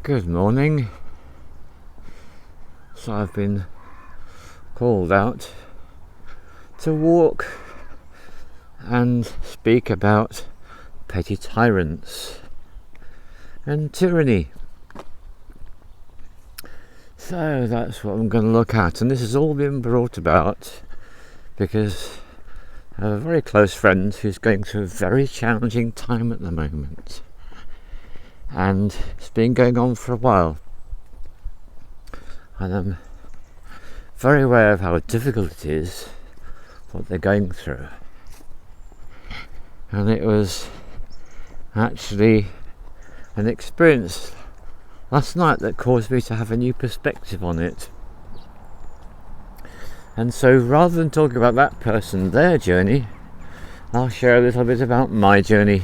Good morning. So I've been called out to walk and speak about petty-tyrants and tyranny. So that's what I'm going to look at, and this has all been brought about because I have a very close friend who's going through a very challenging time at the moment, and it's been going on for a while, and I'm very aware of how difficult it is what they're going through. And it was actually an experience last night that caused me to have a new perspective on it. And so rather than talk about that person, their journey, I'll share a little bit about my journey.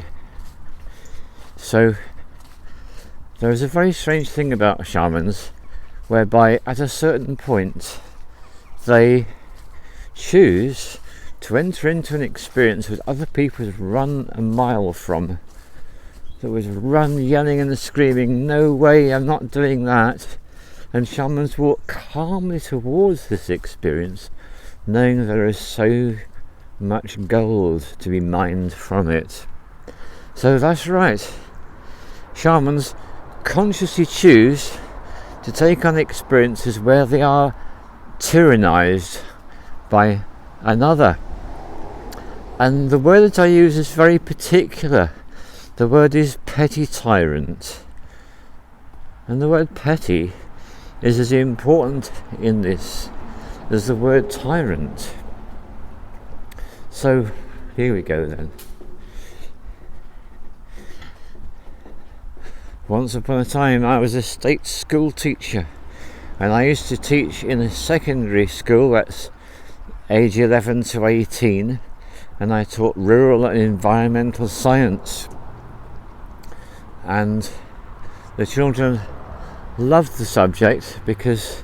So there is a very strange thing about shamans, whereby at a certain point they choose to enter into an experience that other people would run a mile from. That was run yelling and screaming, "No way, I'm not doing that." And shamans walk calmly towards this experience, knowing there is so much gold to be mined from it. So that's right, shamans consciously choose to take on experiences where they are tyrannized by another. And the word that I use is very particular. The word is petty-tyrant. And the word petty is as important in this as the word tyrant. So here we go then. Once upon a time I was a state school teacher, and I used to teach in a secondary school that's age 11 to 18, and I taught rural and environmental science. And the children loved the subject because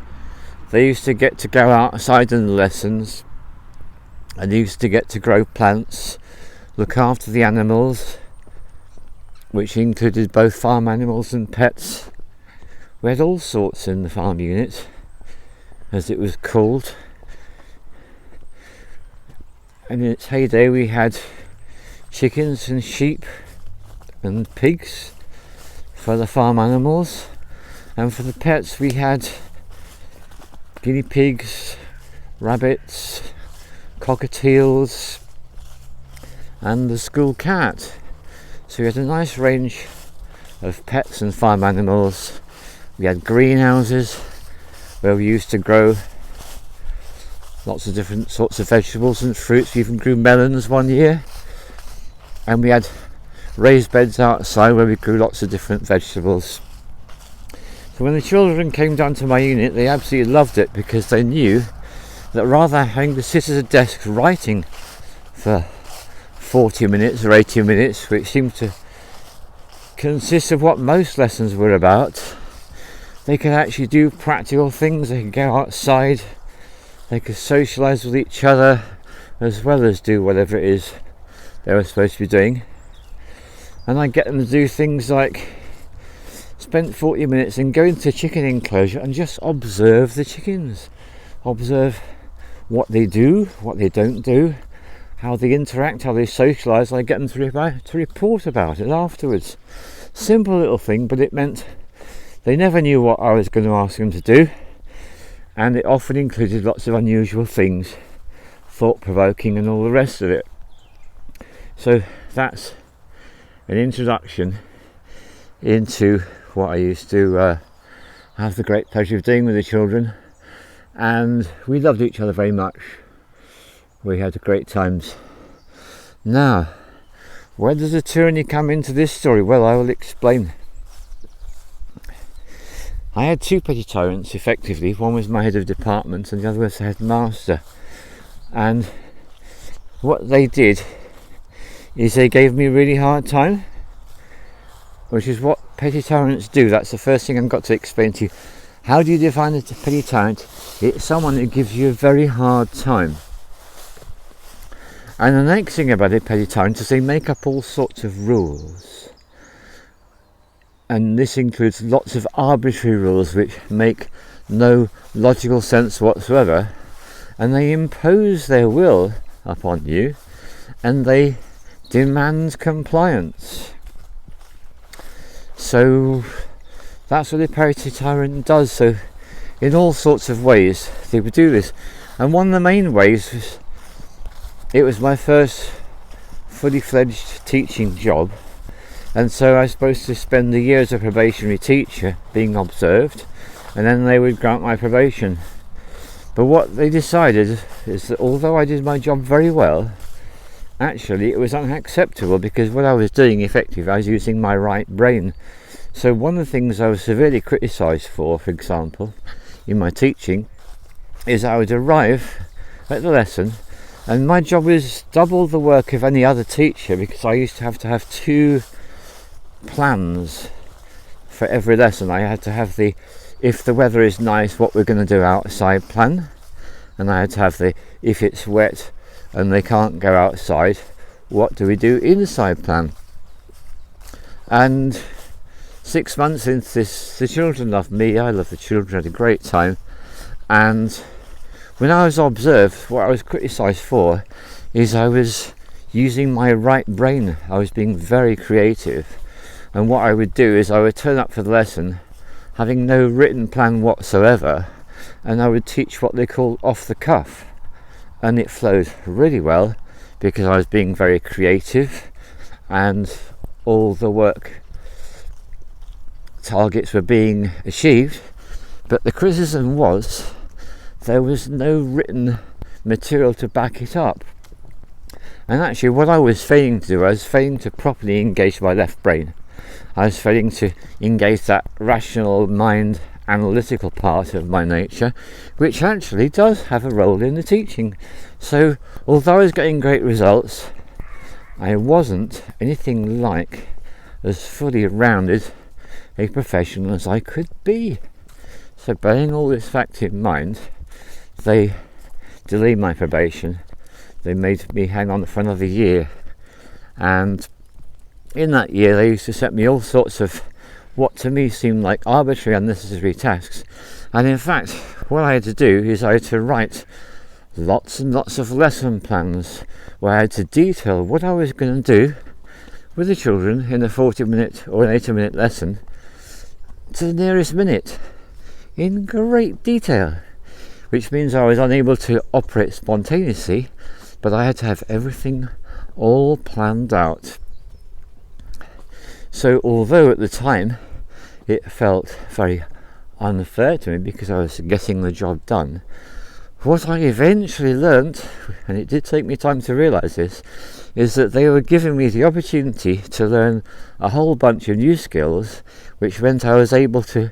they used to get to go outside in the lessons, and used to get to grow plants, look after the animals, which included both farm animals and pets. We had all sorts in the farm unit, as it was called. And in its heyday we had chickens and sheep and pigs for the farm animals, and for the pets we had guinea pigs, rabbits, cockatiels, and the school cat. So we had a nice range of pets and farm animals. We had greenhouses where we used to grow lots of different sorts of vegetables and fruits. We even grew melons one year. And we had raised beds outside where we grew lots of different vegetables. So when the children came down to my unit, they absolutely loved it, because they knew that rather than having to sit at a desk writing for 40 minutes or 80 minutes, which seemed to consist of what most lessons were about, they could actually do practical things. They could go outside, they could socialise with each other, as well as do whatever it is they were supposed to be doing. And I get them to do things like spend 40 minutes and go into a chicken enclosure and just observe the chickens. Observe what they do, what they don't do, how they interact, how they socialise. I get them to report about it afterwards. Simple little thing, but it meant they never knew what I was going to ask them to do, and it often included lots of unusual things, thought-provoking and all the rest of it. So that's an introduction into what I used to have the great pleasure of doing with the children, and we loved each other very much. We had great times. Now, where does the tyranny come into this story? Well, I will explain. I had two petty tyrants, effectively. One was my head of department and the other was the headmaster. And what they did is they gave me a really hard time, which is what petty tyrants do. That's the first thing I've got to explain to you. How do you define a petty tyrant? It's someone who gives you a very hard time. And the next thing about a petty tyrant is they make up all sorts of rules. and this includes lots of arbitrary rules which make no logical sense whatsoever, and they impose their will upon you, and they demand compliance. So that's what a Petty-tyrant does. So in all sorts of ways they would do this, and one of the main ways was, it was my first fully fledged teaching job, and so I was supposed to spend a year as a probationary teacher being observed, and then they would grant my probation. But what they decided is that although I did my job very well, actually it was unacceptable, because what I was doing effectively, I was using my right brain. So one of the things I was severely criticised for example, in my teaching, is I would arrive at the lesson and my job was double the work of any other teacher, because I used to have 2 plans for every lesson. I had to have the, if the weather is nice, what we're going to do outside plan, and I had to have the, if it's wet and they can't go outside, what do we do inside plan. And 6 months into this, the children loved me, I loved the children, had a great time. And when I was observed, what I was criticised for is I was using my right brain. I was being very creative, and what I would do is I would turn up for the lesson having no written plan whatsoever, and I would teach what they call off the cuff, and it flowed really well because I was being very creative and all the work targets were being achieved. But the criticism was there was no written material to back it up. And actually what I was failing to do, I was failing to properly engage my left brain. I was failing to engage that rational mind, analytical part of my nature, which actually does have a role in the teaching. So although I was getting great results, I wasn't anything like as fully rounded a professional as I could be. So bearing all this fact in mind, they delayed my probation. They made me hang on for another year, and in that year they used to set me all sorts of what to me seemed like arbitrary, unnecessary tasks. And in fact what I had to do is I had to write lots and lots of lesson plans where I had to detail what I was going to do with the children in a 40-minute or an 80-minute lesson to the nearest minute in great detail, which means I was unable to operate spontaneously, but I had to have everything all planned out. So although at the time it felt very unfair to me because I was getting the job done, what I eventually learnt, and it did take me time to realise this, is that they were giving me the opportunity to learn a whole bunch of new skills, which meant I was able to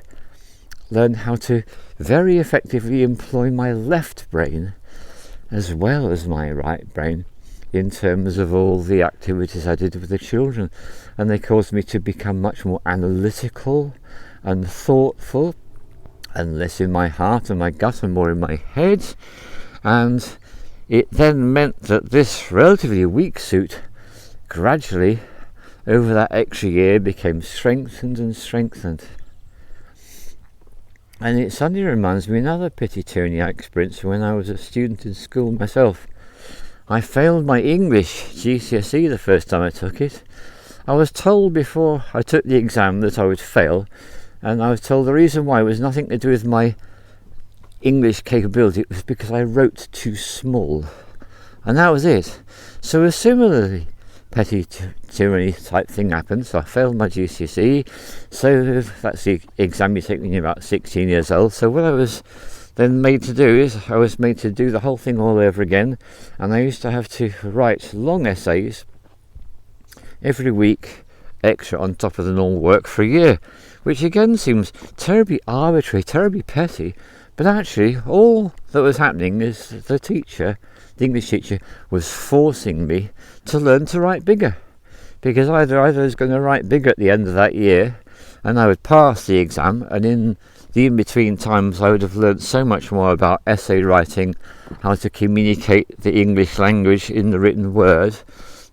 learn how to very effectively employ my left brain as well as my right brain in terms of all the activities I did with the children. And they caused me to become much more analytical and thoughtful, and less in my heart and my gut and more in my head. And it then meant that this relatively weak suit gradually over that extra year became strengthened and strengthened. And it suddenly reminds me of another Petty-tyranny I experienced when I was a student in school myself. I failed my English GCSE the first time I took it. I was told before I took the exam that I would fail, and I was told the reason why was nothing to do with my English capability, it was because I wrote too small. And that was it. So a similarly Petty-tyranny type thing happened. So I failed my GCSE, so that's the exam you take when you're about 16 years old. So what I was then made to do is I was made to do the whole thing all over again, and I used to have to write long essays every week extra on top of the normal work for a year, which again seems terribly arbitrary, terribly petty, but actually all that was happening is the English teacher was forcing me to learn to write bigger, because either I was going to write bigger at the end of that year and I would pass the exam, and in the in-between times I would have learned so much more about essay writing, how to communicate the English language in the written word,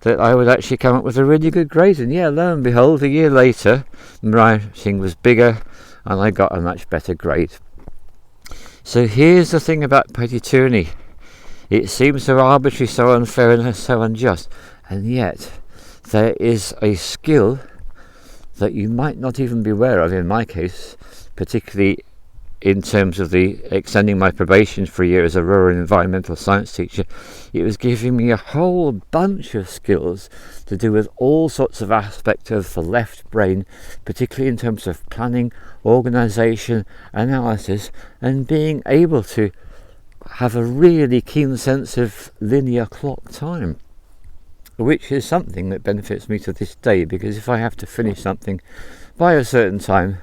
that I would actually come up with a really good grade. And yeah, lo and behold, a year later, my writing was bigger and I got a much better grade. So here's the thing about petty tyranny. It seems so arbitrary, so unfair and so unjust, and yet there is a skill that you might not even be aware of, in my case, particularly in terms of the extending my probation for a year as a rural environmental science teacher. It was giving me a whole bunch of skills to do with all sorts of aspects of the left brain, particularly in terms of planning, organisation, analysis, and being able to have a really keen sense of linear clock time, which is something that benefits me to this day, because if I have to finish something by a certain time,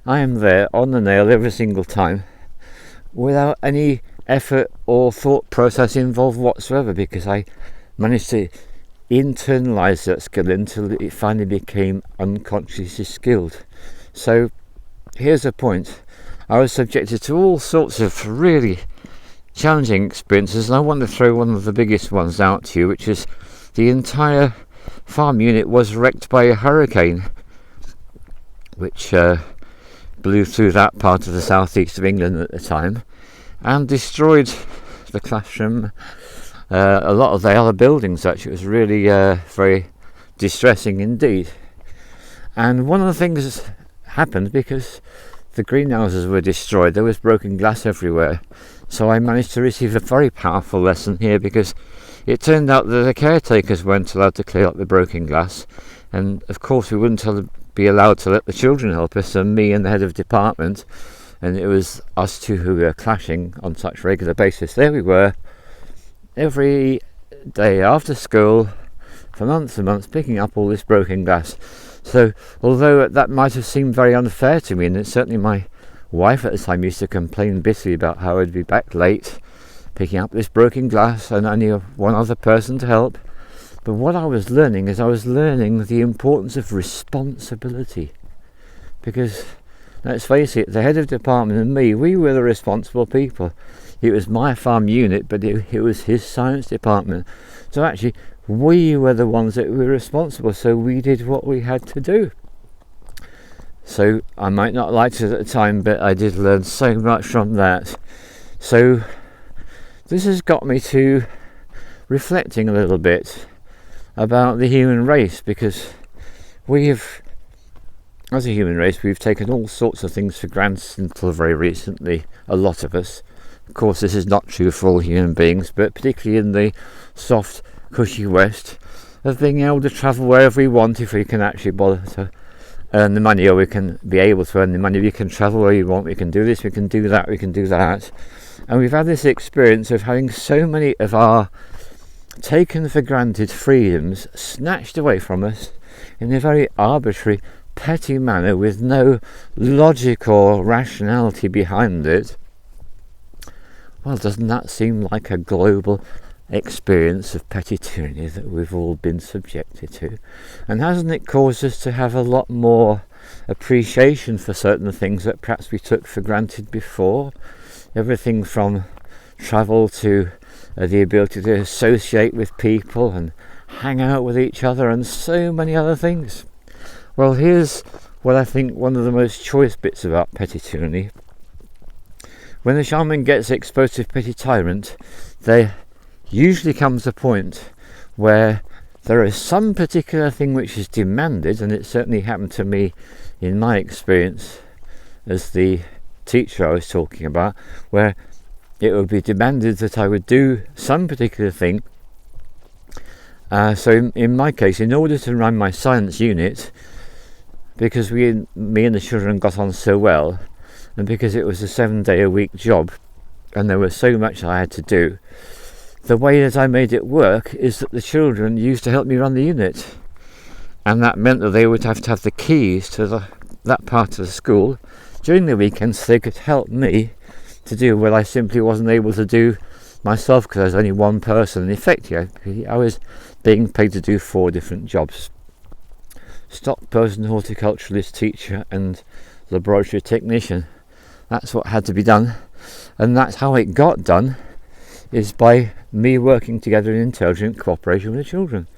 I am there on the nail every single time without any effort or thought process involved whatsoever, because I managed to internalise that skill until it finally became unconsciously skilled. So here's a point. I was subjected to all sorts of really challenging experiences, and I want to throw one of the biggest ones out to you, which is the entire farm unit was wrecked by a hurricane, which blew through that part of the southeast of England at the time and destroyed the classroom, a lot of the other buildings. Actually, it was really very distressing indeed. And one of the things that happened, because the greenhouses were destroyed, there was broken glass everywhere. So I managed to receive a very powerful lesson here, because it turned out that the caretakers weren't allowed to clear up the broken glass, and of course we wouldn't be allowed to let the children help us, and me and the head of department, and it was us two who were clashing on such regular basis. There we were, every day after school for months and months, picking up all this broken glass. So although that might have seemed very unfair to me, and it's certainly my wife at the time used to complain bitterly about how I'd be back late picking up this broken glass and only one other person to help. But what I was learning is I was learning the importance of responsibility, because let's face it, the head of department and me, we were the responsible people. It was my farm unit, but it was his science department. So actually we were the ones that were responsible, so we did what we had to do. So I might not have liked it at the time, but I did learn so much from that. So this has got me to reflecting a little bit about the human race, because as a human race, we've taken all sorts of things for granted until very recently, a lot of us. Of course, this is not true for all human beings, but particularly in the soft, cushy West, of being able to travel wherever we want if we can actually bother to earn the money, or we can be able to earn the money. We can travel where we want, we can do this, we can do that, we can do that. And we've had this experience of having so many of our taken for granted freedoms snatched away from us in a very arbitrary, petty manner with no logic or rationality behind it. Well, doesn't that seem like a global experience of petty tyranny that we've all been subjected to? And hasn't it caused us to have a lot more appreciation for certain things that perhaps we took for granted before? Everything from travel to the ability to associate with people and hang out with each other, and so many other things. Well, here's what I think one of the most choice bits about petty tyranny. When the shaman gets exposed to petty tyrant, there usually comes a point where there is some particular thing which is demanded, and it certainly happened to me in my experience as the teacher I was talking about, where it would be demanded that I would do some particular thing. So in my case, in order to run my science unit, because me and the children got on so well, and because it was a 7-day-a-week job and there was so much I had to do, the way that I made it work is that the children used to help me run the unit, and that meant that they would have to have the keys to that part of the school during the weekends so they could help me to do what I simply wasn't able to do myself, because I was only one person. In effect, I was being paid to do 4 different jobs: stock person, horticulturalist, teacher and laboratory technician. That's what had to be done, and that's how it got done, is by me working together in intelligent cooperation with the children.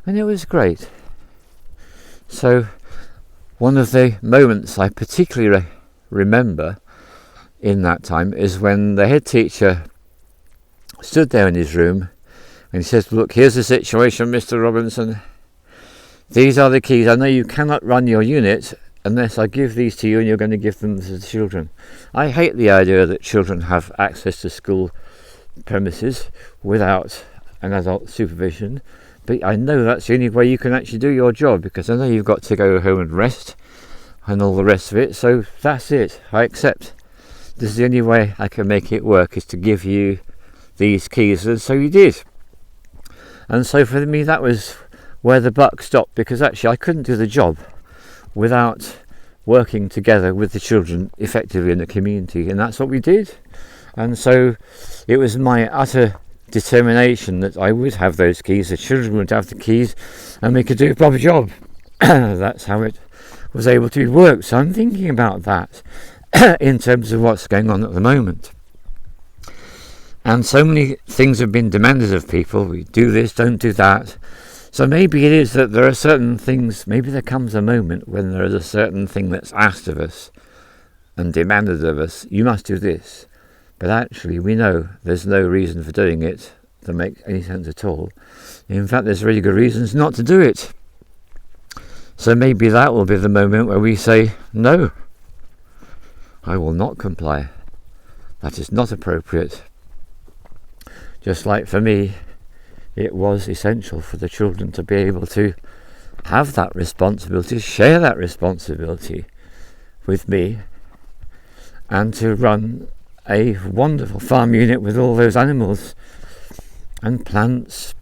And it was great. So one of the moments I particularly remember in that time is when the head teacher stood there in his room and he says, look, here's the situation, Mr. Robinson. These are the keys. I know you cannot run your unit unless I give these to you and you're going to give them to the children. I hate the idea that children have access to school premises without an adult supervision, but I know that's the only way you can actually do your job, because I know you've got to go home and rest and all the rest of it. So that's it. I accept. This is the only way I can make it work, is to give you these keys. And so you did. And so for me, that was where the buck stopped, because actually I couldn't do the job without working together with the children effectively in the community, and that's what we did. And so it was my utter determination that I would have those keys, the children would have the keys, and we could do a proper job. That's how it was able to work. So I'm thinking about that in terms of what's going on at the moment. And so many things have been demanded of people. We do this, don't do that. So maybe it is that there are certain things, maybe there comes a moment when there is a certain thing that's asked of us and demanded of us. You must do this. But actually we know there's no reason for doing it that makes any sense at all. In fact, there's really good reasons not to do it. So maybe that will be the moment where we say, no, I will not comply. That is not appropriate. Just like for me, it was essential for the children to be able to have that responsibility, share that responsibility with me, and to run a wonderful farm unit with all those animals and plants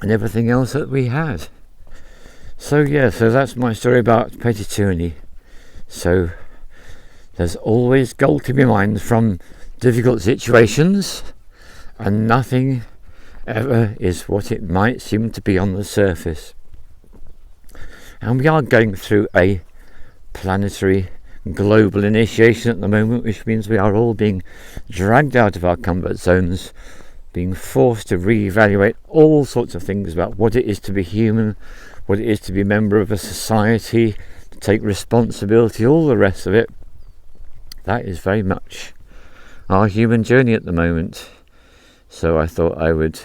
and everything else that we had. So so that's my story about petty-tyranny. So there's always gold to be mined from difficult situations, and nothing ever is what it might seem to be on the surface. And we are going through a planetary global initiation at the moment, which means we are all being dragged out of our comfort zones, being forced to reevaluate all sorts of things about what it is to be human, what it is to be a member of a society, to take responsibility, all the rest of it. That is very much our human journey at the moment. So I thought I would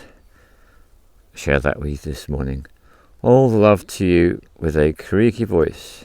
share that with you this morning. All the love to you with a creaky voice.